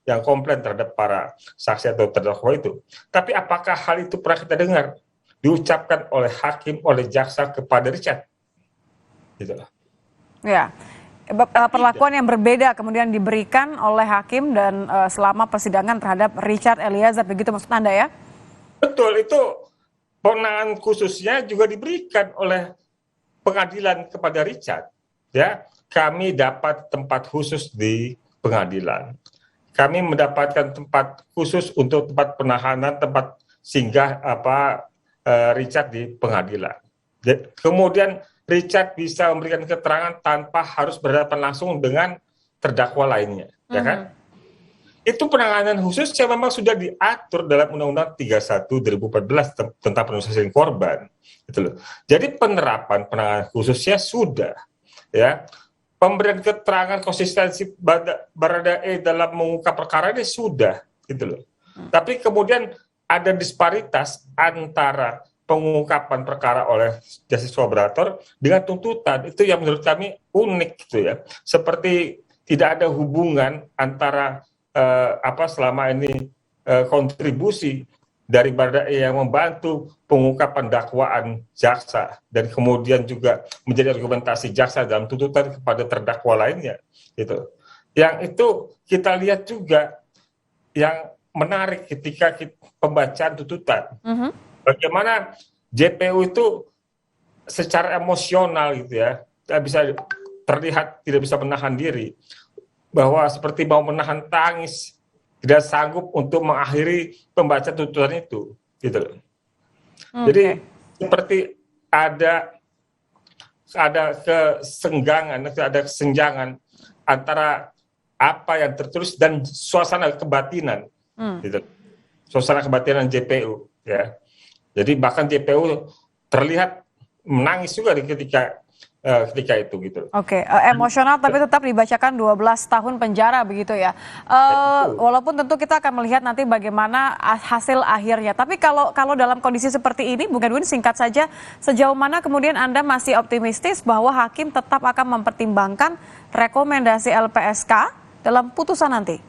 yang komplain terhadap para saksi atau terdakwa itu. Tapi apakah hal itu pernah kita dengar diucapkan oleh hakim, oleh jaksa kepada Richard? Gitu loh. Ya, perlakuan yang berbeda kemudian diberikan oleh hakim dan selama persidangan terhadap Richard Eliezer, begitu maksud Anda ya? Betul, itu kewenangan khususnya juga diberikan oleh pengadilan kepada Richard. Ya, kami dapat tempat khusus di pengadilan. Kami mendapatkan tempat khusus untuk tempat penahanan, tempat singgah Richard di pengadilan. Kemudian Richard bisa memberikan keterangan tanpa harus berhadapan langsung dengan terdakwa lainnya, ya kan? Itu penanganan khusus yang memang sudah diatur dalam Undang-Undang 31 2014 tentang perlindungan saksi korban, gitu loh. Jadi penerapan penanganan khususnya sudah, ya. Pemberian keterangan konsistensi Baradae dalam mengungkap perkara ini sudah, gitu loh. Tapi kemudian ada disparitas antara pengungkapan perkara oleh justice collaborator dengan tuntutan, itu yang menurut kami unik, gitu ya. Seperti tidak ada hubungan antara selama ini kontribusi dari Baradae yang membantu pengungkapan dakwaan jaksa dan kemudian juga menjadi argumentasi jaksa dalam tuntutan kepada terdakwa lainnya, gitu. Yang itu kita lihat juga yang menarik ketika pembacaan tuntutan, bagaimana JPU itu secara emosional, gitu ya, tidak bisa terlihat, tidak bisa menahan diri, bahwa seperti mau menahan tangis, tidak sanggup untuk mengakhiri pembacaan tuntutan itu, gitu loh. Jadi seperti ada kesenjangan antara apa yang tertulis dan suasana kebatinan, gitu. Suasana kebatinan JPU, ya. Jadi bahkan JPU terlihat menangis juga ketika itu, gitu. Oke, emosional tapi tetap dibacakan 12 tahun penjara begitu ya. Walaupun tentu kita akan melihat nanti bagaimana hasil akhirnya. Tapi kalau dalam kondisi seperti ini, Bung Edwin, singkat saja, sejauh mana kemudian Anda masih optimistis bahwa hakim tetap akan mempertimbangkan rekomendasi LPSK dalam putusan nanti?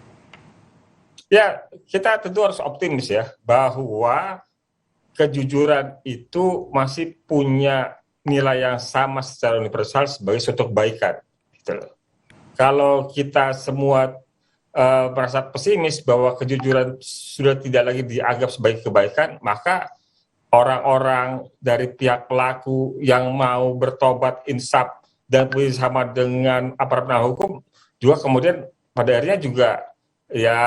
Ya, kita tentu harus optimis ya, bahwa kejujuran itu masih punya nilai yang sama secara universal sebagai suatu kebaikan, gitu loh. Kalau kita semua merasa pesimis bahwa kejujuran sudah tidak lagi dianggap sebagai kebaikan, maka orang-orang dari pihak pelaku yang mau bertobat, insaf dan bersama dengan aparat penegak hukum juga kemudian pada akhirnya juga ya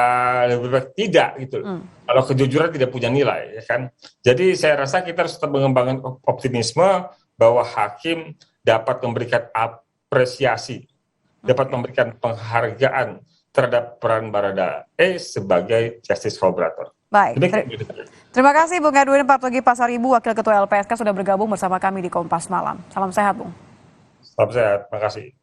lebih baik tidak, gitu loh. Kalau kejujuran tidak punya nilai, ya kan. Jadi saya rasa kita harus tetap mengembangkan optimisme bahwa hakim dapat memberikan apresiasi, dapat memberikan penghargaan terhadap peran Baradae sebagai justice collaborator. Baik, terima kasih Bung Edwin Partogi Pasaribu, Wakil Ketua LPSK sudah bergabung bersama kami di Kompas Malam. Salam sehat, Bung. Salam sehat, terima kasih.